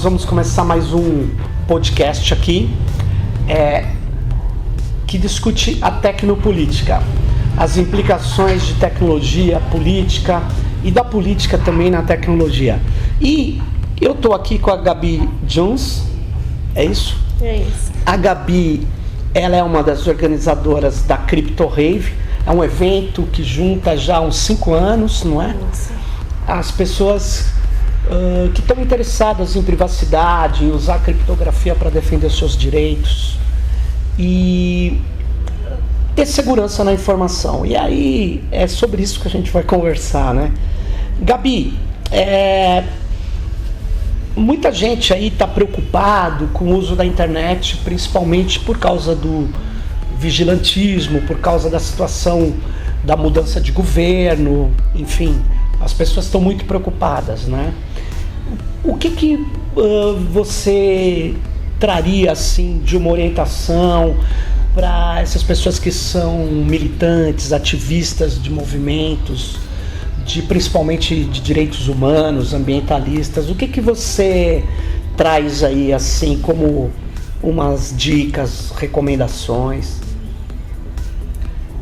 nós vamos começar mais um podcast aqui que discute a tecnopolítica, as implicações de tecnologia, política e da política também na tecnologia. E eu estou aqui com a Gabi Jones, é isso? É isso. A Gabi, ela é uma das organizadoras da Crypto Rave, é um evento que junta já há uns 5 anos, não é? Isso. As pessoas que estão interessadas em privacidade, em usar a criptografia para defender seus direitos e ter segurança na informação. E aí é sobre isso que a gente vai conversar, né? Gabi, muita gente aí está preocupado com o uso da internet, principalmente por causa do vigilantismo, por causa da situação da mudança de governo, enfim, as pessoas estão muito preocupadas, né? O que você traria assim de uma orientação para essas pessoas que são militantes, ativistas de movimentos, principalmente de direitos humanos, ambientalistas? O que você traz aí assim como umas dicas, recomendações?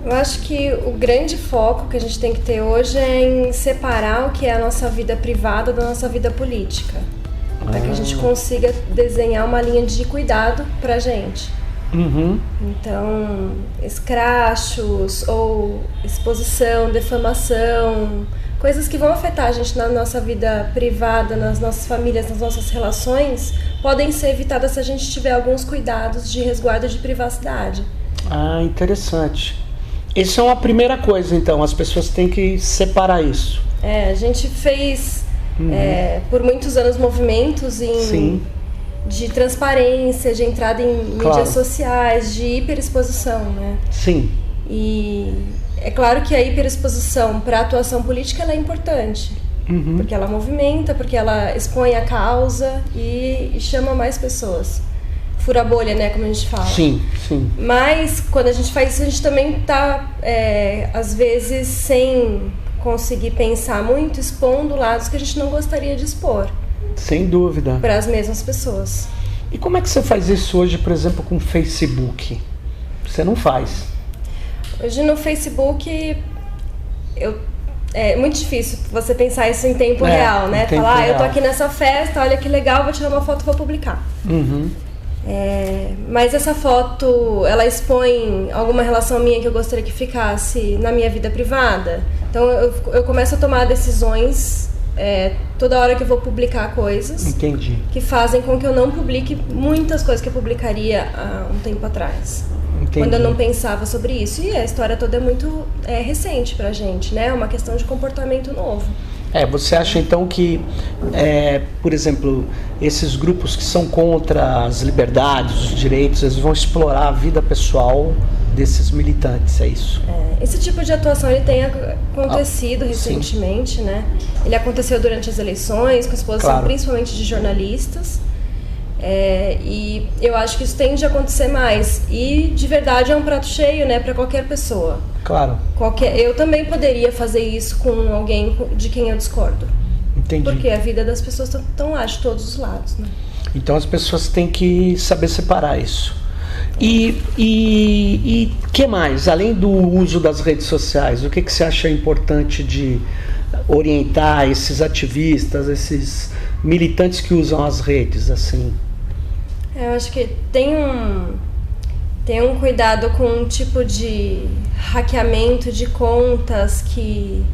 Eu acho que o grande foco que a gente tem que ter hoje é em separar o que é a nossa vida privada da nossa vida política, para que a gente consiga desenhar uma linha de cuidado pra gente. Uhum. Então, escrachos ou exposição, defamação, coisas que vão afetar a gente na nossa vida privada, nas nossas famílias, nas nossas relações, podem ser evitadas se a gente tiver alguns cuidados de resguardo de privacidade. Ah, interessante. Isso é uma primeira coisa, então, as pessoas têm que separar isso. A gente fez por muitos anos movimentos de transparência, de entrada em mídias sociais, de hiperexposição, né? Sim. E é claro que a hiperexposição para a atuação política ela é importante, porque ela movimenta, porque ela expõe a causa e chama mais pessoas. Fura a bolha, né, como a gente fala. Sim, sim. Mas quando a gente faz isso, a gente também está, às vezes, sem conseguir pensar muito, expondo lados que a gente não gostaria de expor. Sem dúvida. Para as mesmas pessoas. E como é que você faz isso hoje, por exemplo, com o Facebook? Você não faz. Hoje no Facebook, é muito difícil você pensar isso em tempo real, né? Falar, eu tô aqui nessa festa, olha que legal, vou tirar uma foto e vou publicar. Mas essa foto, ela expõe alguma relação minha que eu gostaria que ficasse na minha vida privada. Então eu começo a tomar decisões toda hora que eu vou publicar coisas. Entendi. Que fazem com que eu não publique muitas coisas que eu publicaria há um tempo atrás. Entendi. Quando eu não pensava sobre isso. E a história toda é muito recente pra gente, né? É uma questão de comportamento novo. Você acha então que, por exemplo, esses grupos que são contra as liberdades, os direitos, eles vão explorar a vida pessoal desses militantes, é isso? Esse tipo de atuação ele tem acontecido recentemente, né? Ele aconteceu durante as eleições, com exposição principalmente de jornalistas. E eu acho que isso tende a acontecer mais. E de verdade é um prato cheio, né, para qualquer pessoa. Claro. Eu também poderia fazer isso com alguém de quem eu discordo. Entendi. Porque a vida das pessoas estão lá de todos os lados, né? Então as pessoas têm que saber separar isso. E que mais? Além do uso das redes sociais, o que você acha importante de orientar esses ativistas, esses militantes que usam as redes, assim? Eu acho que tem um cuidado com um tipo de hackeamento de contas que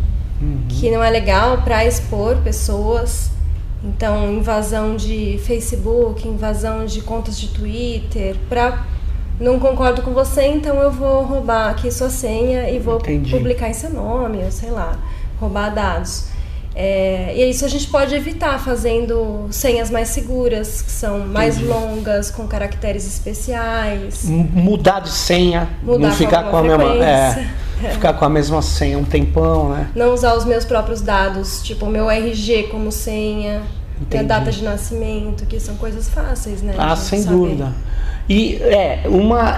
não é legal para expor pessoas. Então, invasão de Facebook, invasão de contas de Twitter, não concordo com você, então eu vou roubar aqui sua senha e vou publicar em seu nome, ou sei lá, roubar dados. E isso a gente pode evitar fazendo senhas mais seguras, que são mais longas, com caracteres especiais. Mudar de senha, não ficar com a mesma, ficar com a mesma senha um tempão, né? Não usar os meus próprios dados, tipo o meu RG como senha, a data de nascimento, que são coisas fáceis, né? Sem dúvida. E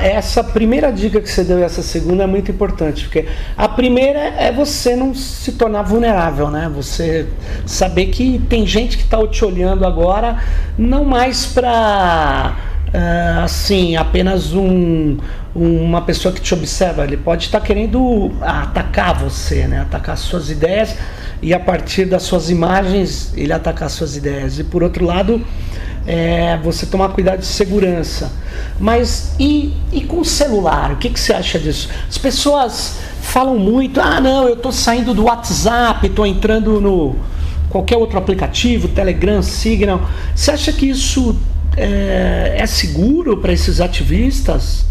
essa primeira dica que você deu e essa segunda é muito importante, porque a primeira é você não se tornar vulnerável, né? Você saber que tem gente que está te olhando agora, não mais para assim, apenas uma pessoa que te observa. Ele pode estar querendo atacar você, né? Atacar suas ideias, e a partir das suas imagens ele atacar suas ideias. E por outro lado, você tomar cuidado de segurança. Mas e com o celular? O que você acha disso? As pessoas falam muito, não, eu estou saindo do WhatsApp, estou entrando no qualquer outro aplicativo, Telegram, Signal. Você acha que isso é seguro para esses ativistas?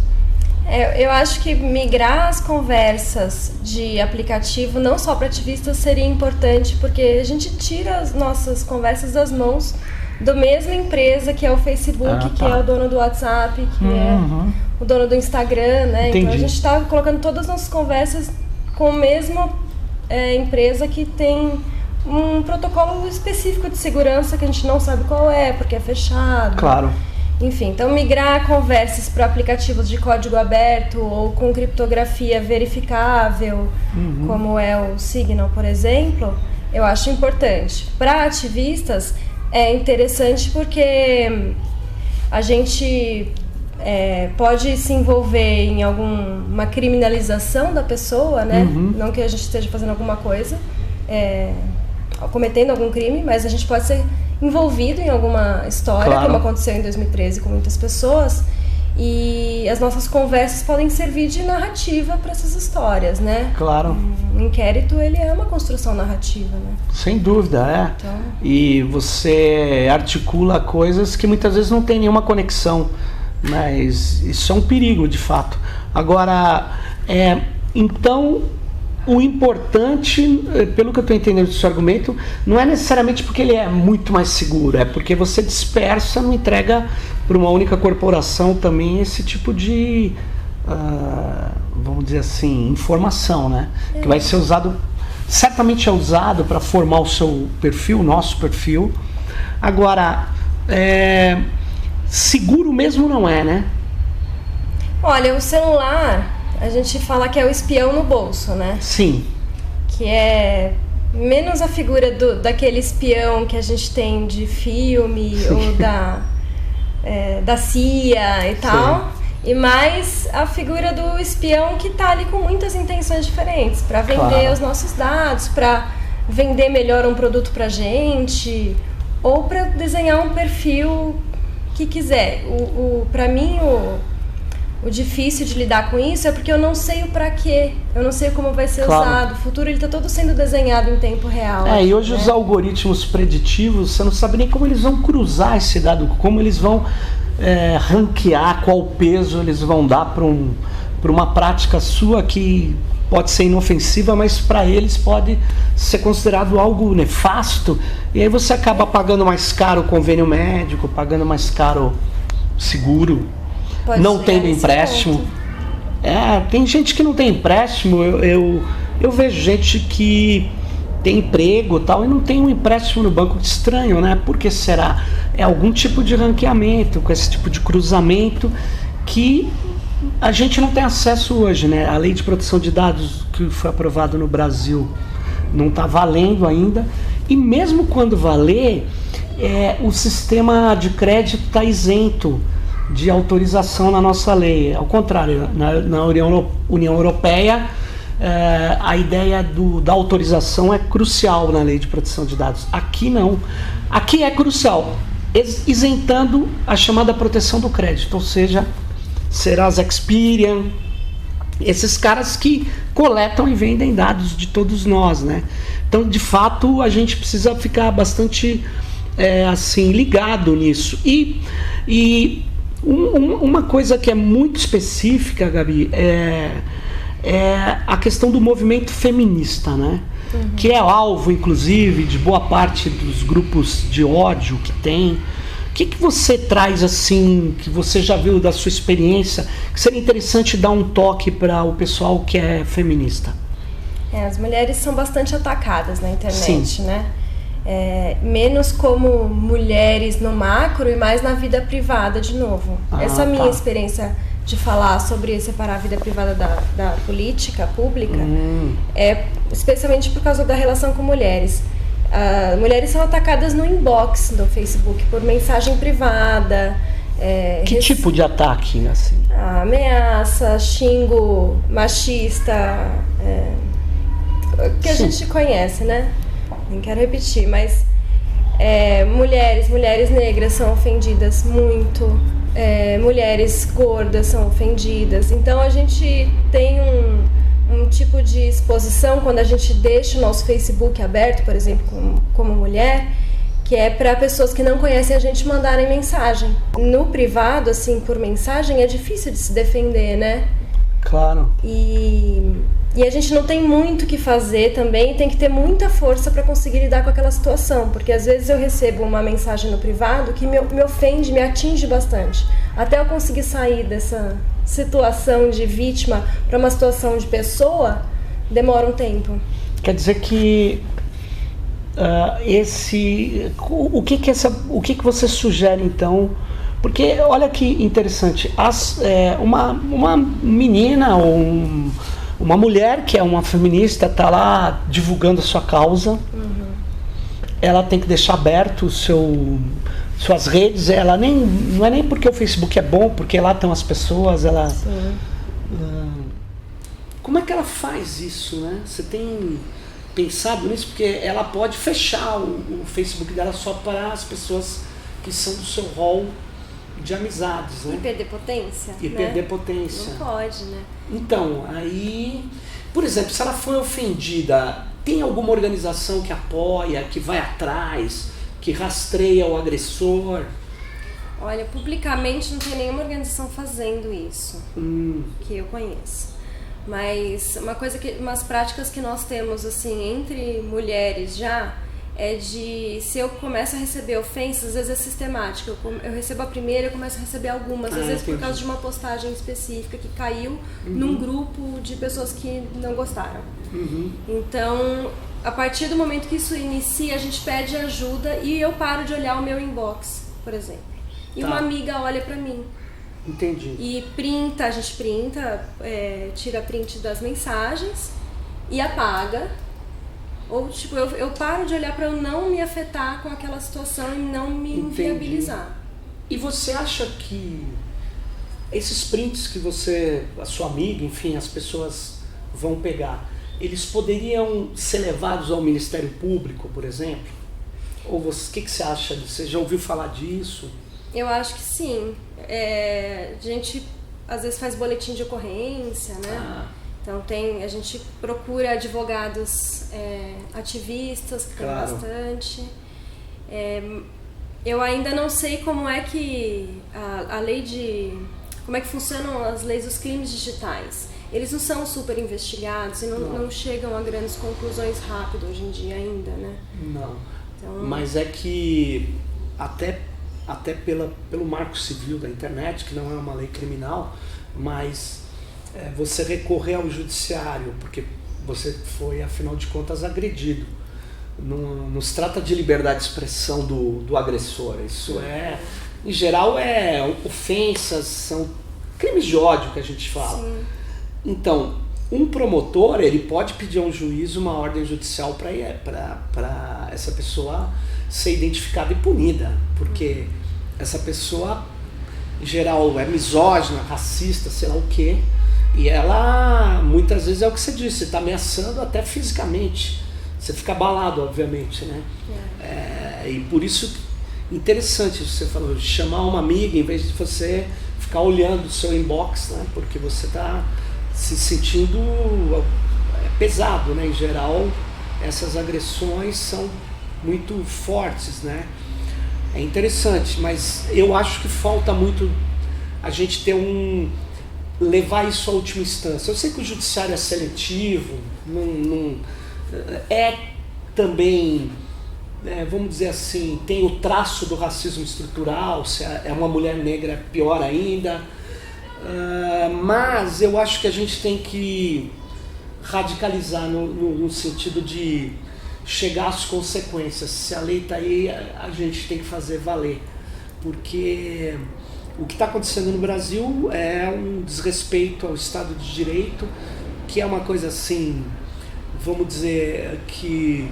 Eu acho que migrar as conversas de aplicativo, não só para ativistas, seria importante, porque a gente tira as nossas conversas das mãos da mesma empresa que é o Facebook, que é o dono do WhatsApp, que é o dono do Instagram, né? Entendi. Então a gente está colocando todas as nossas conversas com a mesma empresa que tem um protocolo específico de segurança que a gente não sabe qual é, porque é fechado. Claro. Enfim, então migrar conversas para aplicativos de código aberto ou com criptografia verificável, como é o Signal, por exemplo, eu acho importante. Para ativistas é interessante porque a gente pode se envolver em alguma criminalização da pessoa, né? Não que a gente esteja fazendo alguma coisa, cometendo algum crime, mas a gente pode ser envolvido em alguma história, claro, como aconteceu em 2013 com muitas pessoas, e as nossas conversas podem servir de narrativa para essas histórias, né? Claro. Um inquérito, ele é uma construção narrativa, né? Sem dúvida, Então... E você articula coisas que muitas vezes não tem nenhuma conexão, mas isso é um perigo, de fato. Agora, então, o importante, pelo que eu estou entendendo do seu argumento, não é necessariamente porque ele é muito mais seguro, é porque você dispersa, não entrega para uma única corporação também esse tipo de, vamos dizer assim, informação, né? Que vai ser usado, certamente é usado para formar o seu perfil, o nosso perfil. Agora, seguro mesmo não é, né? Olha, o celular... A gente fala que é o espião no bolso, né? Sim. Que é menos a figura daquele espião que a gente tem de filme ou da CIA e tal. E mais a figura do espião que tá ali com muitas intenções diferentes. Para vender os nossos dados, para vender melhor um produto pra gente, ou para desenhar um perfil que quiser. Para mim, o difícil de lidar com isso é porque eu não sei o pra quê, eu não sei como vai ser usado. O futuro ele tá todo sendo desenhado em tempo real. E hoje, né, os algoritmos preditivos, você não sabe nem como eles vão cruzar esse dado, como eles vão ranquear, qual peso eles vão dar para uma prática sua que pode ser inofensiva, mas para eles pode ser considerado algo nefasto, e aí você acaba pagando mais caro o convênio médico, pagando mais caro o seguro. Não tendo empréstimo. Tem gente que não tem empréstimo. Eu vejo gente que tem emprego e tal e não tem um empréstimo no banco. Estranho, né? Por que será? É algum tipo de ranqueamento, com esse tipo de cruzamento que a gente não tem acesso hoje, né? A lei de proteção de dados que foi aprovada no Brasil não está valendo ainda. E mesmo quando valer, o sistema de crédito está isento de autorização na nossa lei. Ao contrário, na União Europeia, a ideia da autorização é crucial na lei de proteção de dados. Aqui não. Aqui é crucial, isentando a chamada proteção do crédito, ou seja, Serasa, Experian, esses caras que coletam e vendem dados de todos nós, né? Então, de fato, a gente precisa ficar bastante assim, ligado nisso. E uma coisa que é muito específica, Gabi, é a questão do movimento feminista, né? Que é alvo, inclusive, de boa parte dos grupos de ódio que tem. O que você traz, assim, que você já viu da sua experiência, que seria interessante dar um toque para o pessoal que é feminista? As mulheres são bastante atacadas na internet, sim, né? menos como mulheres no macro e mais na vida privada de novo. Essa minha experiência de falar sobre separar a vida privada da política pública é especialmente por causa da relação com mulheres. Mulheres são atacadas no inbox do Facebook por mensagem privada. Que tipo de ataque, assim? Ameaça, xingo, machista, que a gente conhece, né? Nem quero repetir, mas mulheres negras são ofendidas muito, mulheres gordas são ofendidas. Então a gente tem um tipo de exposição quando a gente deixa o nosso Facebook aberto, por exemplo, como mulher, que é para pessoas que não conhecem a gente mandarem mensagem. No privado, assim, por mensagem, é difícil de se defender, né? Claro. E a gente não tem muito o que fazer também, tem que ter muita força para conseguir lidar com aquela situação, porque às vezes eu recebo uma mensagem no privado que me ofende, me atinge bastante. Até eu conseguir sair dessa situação de vítima para uma situação de pessoa, demora um tempo. Quer dizer que o que você sugere então? Porque olha que interessante, uma menina ou uma mulher que é uma feminista está lá divulgando a sua causa, ela tem que deixar aberto suas redes, não é nem porque o Facebook é bom, porque lá estão as pessoas, como é que ela faz isso, né? Você tem pensado nisso? Porque ela pode fechar o Facebook dela só para as pessoas que são do seu rol de amizades, né? E perder potência. Perder potência. Não pode, né? Então, aí, por exemplo, se ela foi ofendida, tem alguma organização que apoia, que vai atrás, que rastreia o agressor? Olha, publicamente não tem nenhuma organização fazendo isso que eu conheço. Mas umas práticas que nós temos assim entre mulheres já é de, se eu começo a receber ofensas, às vezes é sistemática. Eu recebo a primeira e começo a receber algumas, às vezes por causa de uma postagem específica que caiu num grupo de pessoas que não gostaram. Então, a partir do momento que isso inicia, a gente pede ajuda e eu paro de olhar o meu inbox, por exemplo. E uma amiga olha pra mim. Entendi. E a gente printa, tira print das mensagens e apaga. Ou tipo, eu paro de olhar para eu não me afetar com aquela situação e não me inviabilizar. E você acha que esses prints que a sua amiga, enfim, as pessoas vão pegar, eles poderiam ser levados ao Ministério Público, por exemplo? Ou o que você acha disso? Você já ouviu falar disso? Eu acho que sim. A gente às vezes faz boletim de ocorrência, né? Então a gente procura advogados ativistas, que tem bastante. Eu ainda não sei como é que a lei como é que funcionam as leis dos crimes digitais. Eles não são super investigados e não chegam a grandes conclusões rápido hoje em dia ainda, né? Não. Então, mas é que até pelo marco civil da internet, que não é uma lei criminal, mas você recorrer ao judiciário, porque você foi, afinal de contas, agredido. Não se trata de liberdade de expressão do agressor. Isso em geral, ofensas, são crimes de ódio que a gente fala. Sim. Então, um promotor, ele pode pedir a um juiz uma ordem judicial para essa pessoa ser identificada e punida, porque essa pessoa, em geral, é misógina, racista, sei lá o quê, e ela, muitas vezes, é o que você disse, está ameaçando até fisicamente. Você fica abalado, obviamente, né? E por isso, interessante isso que você falou, chamar uma amiga em vez de você ficar olhando o seu inbox, né? Porque você está se sentindo pesado, né? Em geral, essas agressões são muito fortes, né? É interessante, mas eu acho que falta muito a gente ter levar isso à última instância. Eu sei que o judiciário é seletivo, também, vamos dizer assim, tem o traço do racismo estrutural, se é uma mulher negra é pior ainda, mas eu acho que a gente tem que radicalizar no sentido de chegar às consequências. Se a lei está aí, a gente tem que fazer valer. Porque o que está acontecendo no Brasil é um desrespeito ao Estado de Direito, que é uma coisa assim, vamos dizer que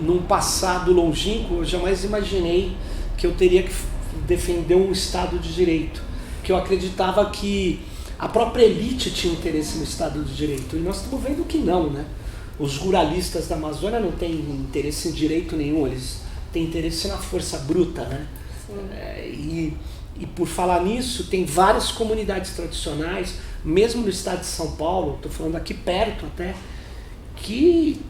num passado longínquo eu jamais imaginei que eu teria que defender um Estado de Direito, que eu acreditava que a própria elite tinha interesse no Estado de Direito, e nós estamos vendo que não, né? Os ruralistas da Amazônia não têm interesse em direito nenhum, eles têm interesse na força bruta, né? E por falar nisso, tem várias comunidades tradicionais, mesmo no estado de São Paulo, estou falando aqui perto até, que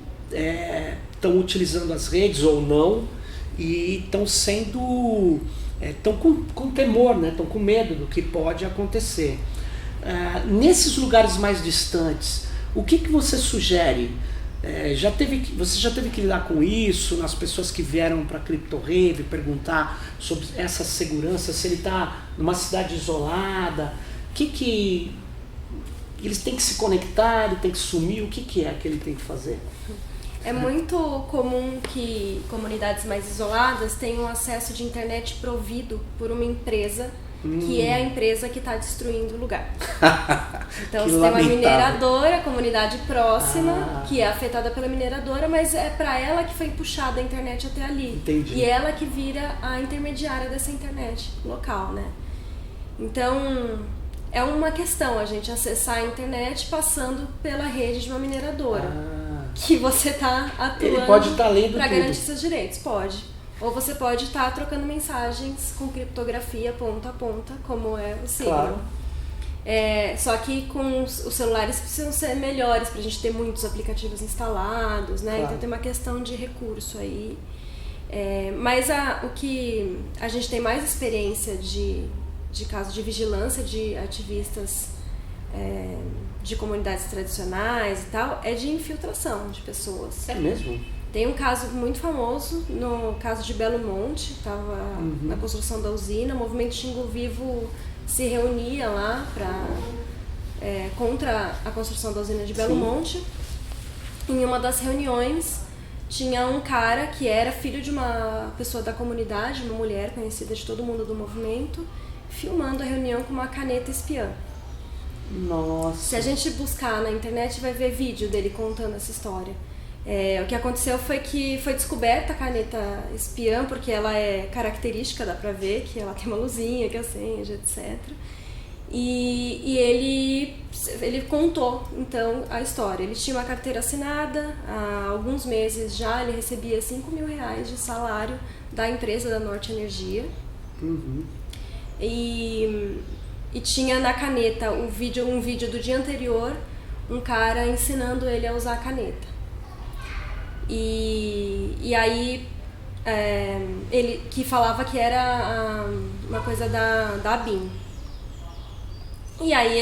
estão utilizando as redes ou não, e estão sendo... estão com temor, né? Estão com medo do que pode acontecer. Nesses lugares mais distantes, o que você sugere? Você já teve que lidar com isso, nas pessoas que vieram para a Crypto Rave, perguntar sobre essa segurança, se ele está numa cidade isolada, que eles têm que se conectar, ele tem que sumir, o que é que ele tem que fazer? É muito comum que comunidades mais isoladas tenham acesso de internet provido por uma empresa que é a empresa que está destruindo o lugar. Então você tem uma mineradora, comunidade próxima, que é afetada pela mineradora, mas é para ela que foi puxada a internet até ali. Entendi. E ela que vira a intermediária dessa internet local, né? Então é uma questão a gente acessar a internet passando pela rede de uma mineradora. Que você está atuando para garantir seus direitos, pode. Ou você pode estar trocando mensagens com criptografia ponta a ponta, como é o Signal. Claro. Só que com os celulares precisam ser melhores para a gente ter muitos aplicativos instalados, né? Claro. Então tem uma questão de recurso aí. Mas o que a gente tem mais experiência de casos de vigilância de ativistas de comunidades tradicionais e tal, é de infiltração de pessoas. É mesmo? Tem um caso muito famoso, no caso de Belo Monte, estava na construção da usina, o movimento Xingu Vivo se reunia lá contra a construção da usina de Belo Monte. Em uma das reuniões tinha um cara que era filho de uma pessoa da comunidade, uma mulher conhecida de todo mundo do movimento, filmando a reunião com uma caneta espiã. Nossa! Se a gente buscar na internet vai ver vídeo dele contando essa história. O que aconteceu foi que foi descoberta a caneta espiã, porque ela é característica, dá pra ver que ela tem uma luzinha que acende, etc. E ele contou, então, a história. Ele tinha uma carteira assinada, há alguns meses já ele recebia R$5.000 de salário da empresa da Norte Energia. E tinha na caneta um vídeo do dia anterior, um cara ensinando ele a usar a caneta. E aí ele que falava que era uma coisa da ABIN. E aí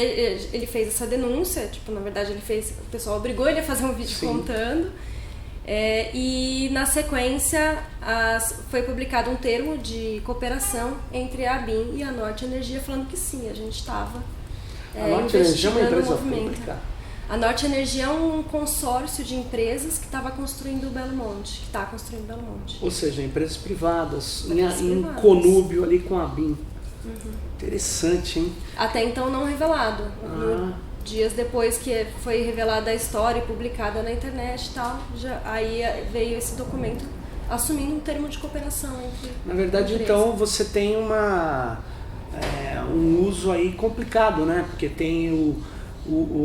ele fez essa denúncia, na verdade o pessoal obrigou ele a fazer um vídeo contando. E na sequência foi publicado um termo de cooperação entre a ABIN e a Norte Energia, falando que sim, a gente estava investigando o movimento. A Norte Energia é um consórcio de empresas que estava construindo o Belo Monte, que está construindo o Belo Monte. Ou seja, empresas privadas, em conúbio ali com a ABIN. Interessante, hein? Até então não revelado. Dias depois que foi revelada a história e publicada na internet e tal, aí veio esse documento assumindo um termo de cooperação entre Na verdade, então, você tem um uso aí complicado, né? Porque tem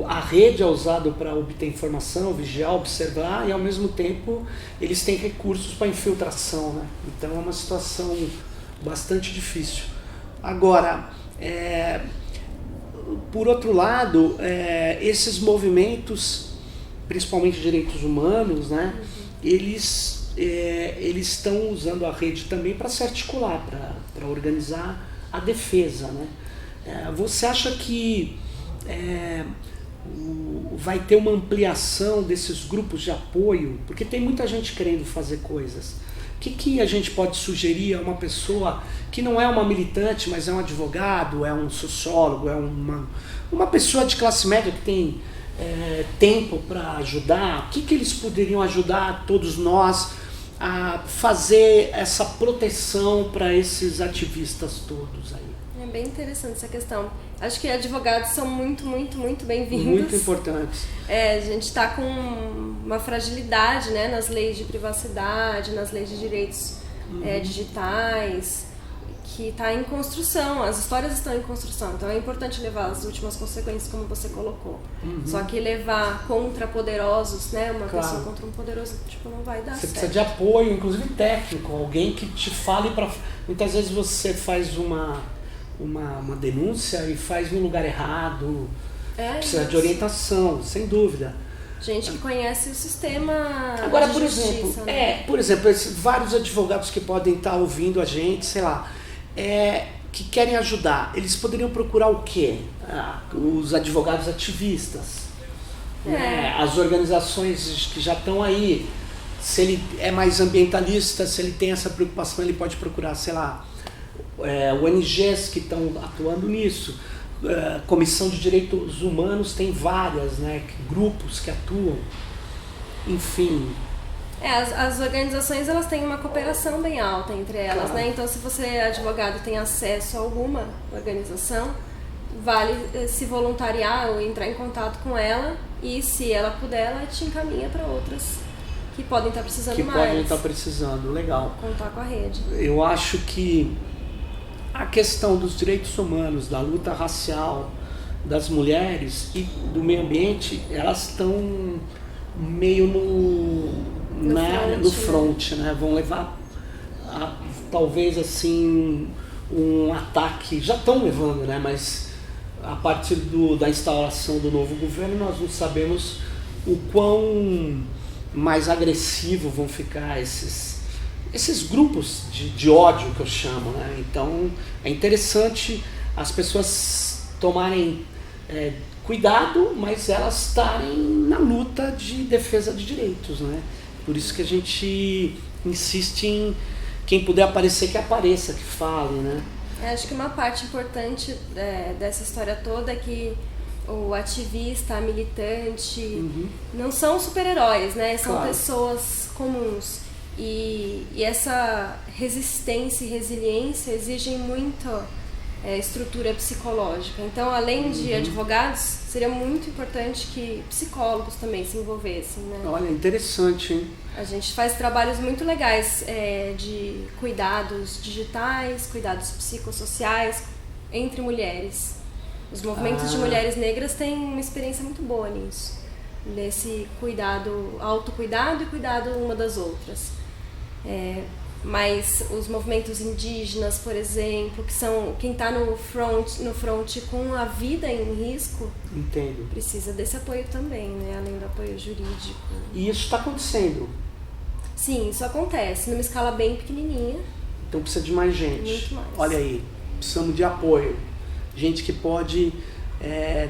a rede é usada para obter informação, vigiar, observar, e ao mesmo tempo eles têm recursos para infiltração, né? Então é uma situação bastante difícil. Agora, por outro lado, esses movimentos, principalmente direitos humanos, né? Eles estão usando a rede também para se articular, para organizar a defesa, né? Você acha que vai ter uma ampliação desses grupos de apoio? Porque tem muita gente querendo fazer coisas. O que a gente pode sugerir a uma pessoa que não é uma militante, mas é um advogado, é um sociólogo, é uma pessoa de classe média que tem tempo para ajudar, o que eles poderiam ajudar todos nós a fazer essa proteção para esses ativistas todos aí? É bem interessante essa questão. Acho que advogados são muito, muito, muito bem-vindos. Muito importantes. A gente está com uma fragilidade, né, nas leis de privacidade, nas leis de direitos digitais, que está em construção, as histórias estão em construção, então é importante levar as últimas consequências, como você colocou. Só que levar contra poderosos, né, uma pessoa contra um poderoso, não vai dar certo. Você precisa de apoio, inclusive técnico, alguém que te fale para... Muitas vezes você faz uma denúncia e faz no lugar errado, precisa de orientação, sem dúvida. Gente que conhece o sistema. Agora, de por justiça, exemplo, né? Vários advogados que podem estar ouvindo a gente, sei lá, que querem ajudar, eles poderiam procurar o quê? Os advogados ativistas, né? As organizações que já estão aí. Se ele é mais ambientalista, se ele tem essa preocupação, ele pode procurar, sei lá, ONGs que estão atuando nisso. Comissão de Direitos Humanos tem várias, né, grupos que atuam, enfim. As organizações, elas têm uma cooperação bem alta entre elas, né? Então, se você é advogado e tem acesso a alguma organização, vale se voluntariar ou entrar em contato com ela, e se ela puder, ela te encaminha para outras que podem estar precisando mais. Que podem estar precisando, legal. Contar com a rede. Eu acho que a questão dos direitos humanos, da luta racial, das mulheres e do meio ambiente, elas estão meio no front, né? Vão levar talvez assim um ataque, já estão levando, né? Mas a partir da instalação do novo governo, nós não sabemos o quão mais agressivo vão ficar esses grupos de ódio que eu chamo, né? Então é interessante as pessoas tomarem cuidado, mas elas estarem na luta de defesa de direitos, né? Por isso que a gente insiste em quem puder aparecer, que apareça, que fale, né? Acho que uma parte importante dessa história toda é que o ativista, a militante, não são super-heróis, né? São pessoas comuns. E essa resistência e resiliência exigem muito estrutura psicológica. Então, além de advogados, seria muito importante que psicólogos também se envolvessem, né? Olha, interessante, hein? A gente faz trabalhos muito legais de cuidados digitais, cuidados psicossociais entre mulheres. Os movimentos de mulheres negras têm uma experiência muito boa nisso. Nesse cuidado, autocuidado e cuidado uma das outras. Mas os movimentos indígenas, por exemplo, que são quem está no front com a vida em risco, entendo, precisa desse apoio também, né? Além do apoio jurídico. E isso está acontecendo? Sim, isso acontece numa escala bem pequenininha. Então precisa de mais gente. Muito mais. Olha aí, precisamos de apoio. Gente que pode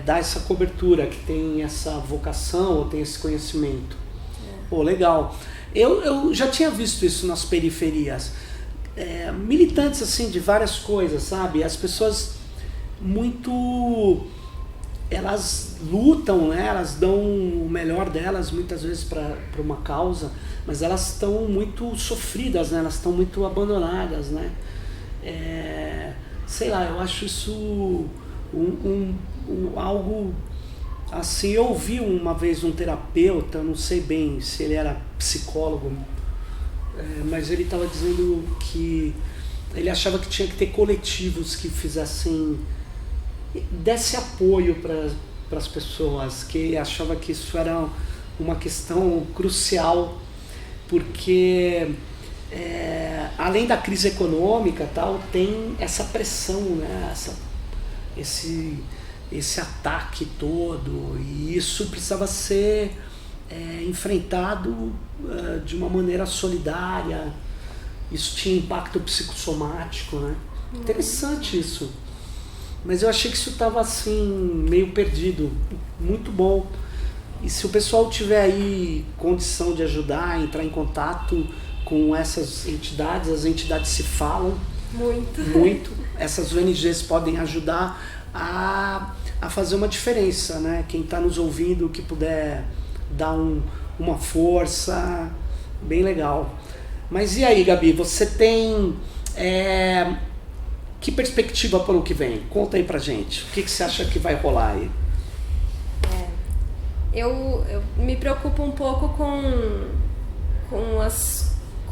dar essa cobertura, que tem essa vocação ou tem esse conhecimento. Pô, legal. Eu já tinha visto isso nas periferias. Militantes assim de várias coisas, sabe? As pessoas elas lutam, né? Elas dão o melhor delas muitas vezes para uma causa, mas elas estão muito sofridas, né? Elas estão muito abandonadas, né? Sei lá, eu acho isso algo assim. Eu ouvi uma vez um terapeuta, não sei bem se ele era psicólogo, mas ele estava dizendo que ele achava que tinha que ter coletivos que desse apoio para as pessoas, que achava que isso era uma questão crucial, porque além da crise econômica tal, tem essa pressão, né? Esse ataque todo, e isso precisava ser enfrentado de uma maneira solidária. Isso tinha impacto psicossomático, né? Interessante isso. Mas eu achei que isso estava assim, meio perdido. Muito bom. E se o pessoal tiver aí condição de ajudar, entrar em contato com essas entidades, as entidades se falam muito. Essas ONGs podem ajudar a a fazer uma diferença, né? Quem está nos ouvindo, que puder dar uma força, bem legal. Mas e aí, Gabi, você tem que perspectiva para o que vem? Conta aí pra gente. O que você acha que vai rolar aí? Eu me preocupo um pouco com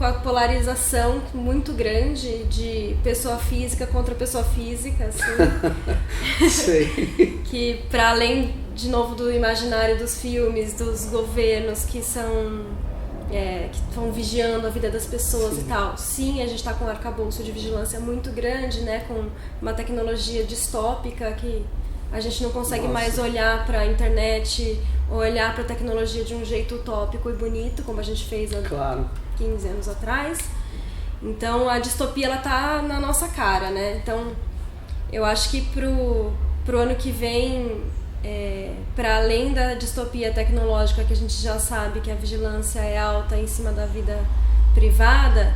a polarização muito grande de pessoa física contra pessoa física, assim. Sei. Que para além, de novo, do imaginário dos filmes, dos governos que estão vigiando a vida das pessoas. Sim. E tal. Sim, a gente está com um arcabouço de vigilância muito grande, né, com uma tecnologia distópica que a gente não consegue mais olhar para a internet, olhar para a tecnologia de um jeito utópico e bonito, como a gente fez há 15 anos atrás. Então a distopia ela tá na nossa cara, né? Então eu acho que pro ano que vem, para além da distopia tecnológica, que a gente já sabe que a vigilância é alta em cima da vida privada,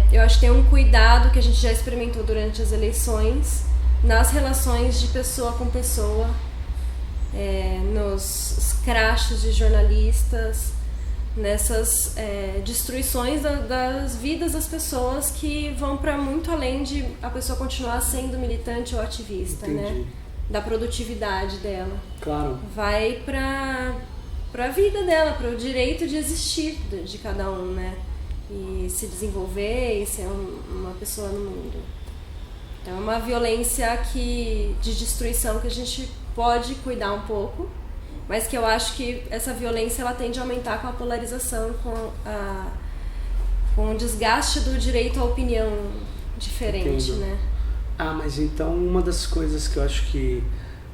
eu acho que tem um cuidado que a gente já experimentou durante as eleições nas relações de pessoa com pessoa, nos crachos de jornalistas, nessas destruições das vidas das pessoas, que vão para muito além de a pessoa continuar sendo militante ou ativista. Entendi. Né? Da produtividade dela. Claro. Vai para a vida dela, para o direito de existir de cada um, né? E se desenvolver e ser uma pessoa no mundo. Então é uma violência de destruição que a gente pode cuidar um pouco, mas que eu acho que essa violência ela tende a aumentar com a polarização, com o desgaste do direito à opinião diferente. Entendo. Né? Mas então uma das coisas que eu acho que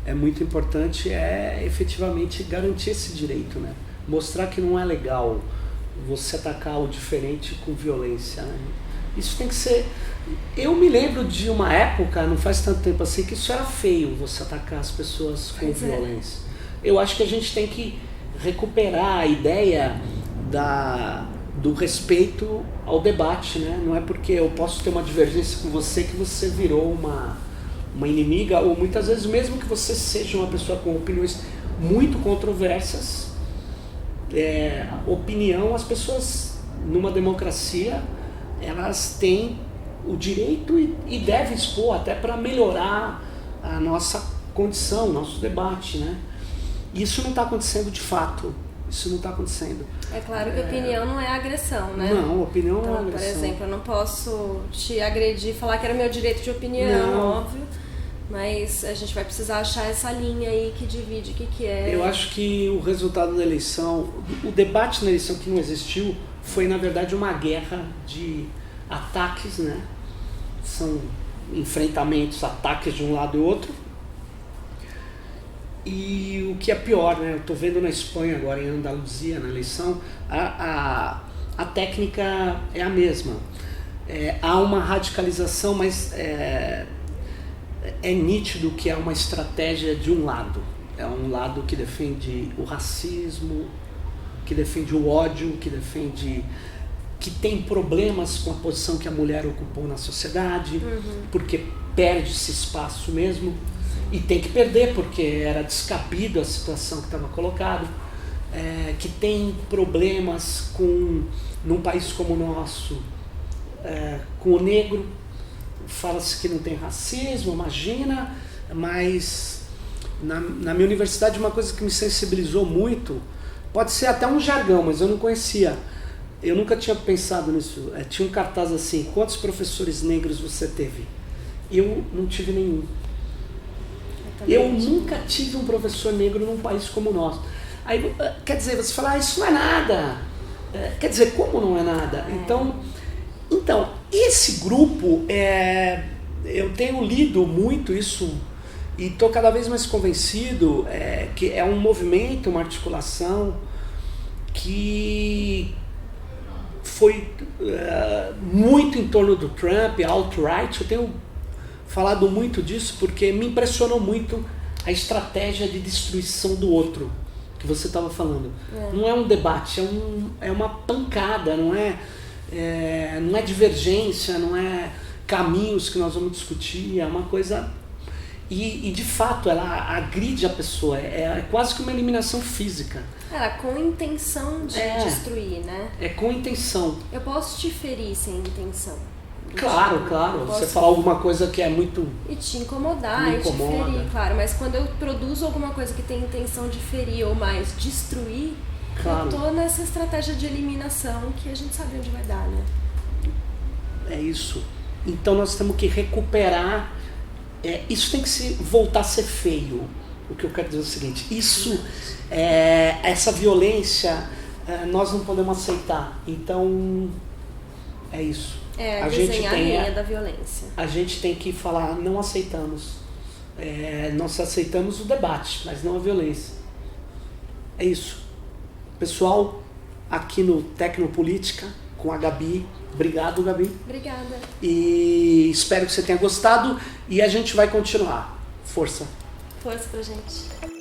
é muito importante é efetivamente garantir esse direito, né? Mostrar que não é legal você atacar o diferente com violência, né? Isso tem que ser... Eu me lembro de uma época, não faz tanto tempo assim, que isso era feio, você atacar as pessoas com violência. Eu acho que a gente tem que recuperar a ideia do respeito ao debate, né? Não é porque eu posso ter uma divergência com você que você virou uma inimiga, ou muitas vezes mesmo que você seja uma pessoa com opiniões muito controversas, opinião, as pessoas numa democracia, elas têm o direito e devem expor até para melhorar a nossa condição, o nosso debate, né? Isso não está acontecendo de fato. Isso não está acontecendo. É claro que opinião não é agressão, né? Não, opinião não é agressão. Por exemplo, eu não posso te agredir, falar que era meu direito de opinião, óbvio, mas a gente vai precisar achar essa linha aí que divide o que é. Eu acho que o resultado da eleição, o debate na eleição que não existiu, foi na verdade uma guerra de ataques, né? São enfrentamentos, ataques de um lado e outro. E o que é pior, né? Eu estou vendo na Espanha agora, em Andaluzia, na eleição, a técnica é a mesma. Há uma radicalização, mas é nítido que é uma estratégia de um lado. É um lado que defende o racismo, que defende o ódio, que tem problemas com a posição que a mulher ocupou na sociedade, porque perde esse espaço mesmo. E tem que perder, porque era descabido a situação que estava colocada, que tem problemas num país como o nosso, com o negro. Fala-se que não tem racismo, imagina, mas na minha universidade uma coisa que me sensibilizou muito, pode ser até um jargão, mas eu não conhecia, eu nunca tinha pensado nisso. Tinha um cartaz assim: quantos professores negros você teve? Eu não tive nenhum. Eu nunca tive um professor negro num país como o nosso. Aí, quer dizer, você fala, isso não é nada. Quer dizer, como não é nada? Então, esse grupo, eu tenho lido muito isso e estou cada vez mais convencido que é um movimento, uma articulação que foi muito em torno do Trump, alt-right. Eu tenho falado muito disso porque me impressionou muito a estratégia de destruição do outro que você estava falando. Não é um debate, é uma pancada, não é divergência, não é caminhos que nós vamos discutir, é uma coisa... E de fato ela agride a pessoa, é quase que uma eliminação física. Com intenção de destruir, né? É com intenção. Eu posso te ferir sem intenção. Claro. Você falar alguma coisa que é muito... E te incomodar, e te ferir, claro. Mas quando eu produzo alguma coisa que tem intenção de ferir ou mais destruir, eu tô nessa estratégia de eliminação que a gente sabe onde vai dar, né? É isso. Então nós temos que recuperar... isso tem que voltar a ser feio. O que eu quero dizer é o seguinte, essa violência, nós não podemos aceitar. Então, é isso. A gente tem a linha da violência. A gente tem que falar, não aceitamos. Nós aceitamos o debate, mas não a violência. É isso. Pessoal, aqui no Tecnopolítica, com a Gabi. Obrigado, Gabi. Obrigada. E espero que você tenha gostado e a gente vai continuar. Força. Força pra gente.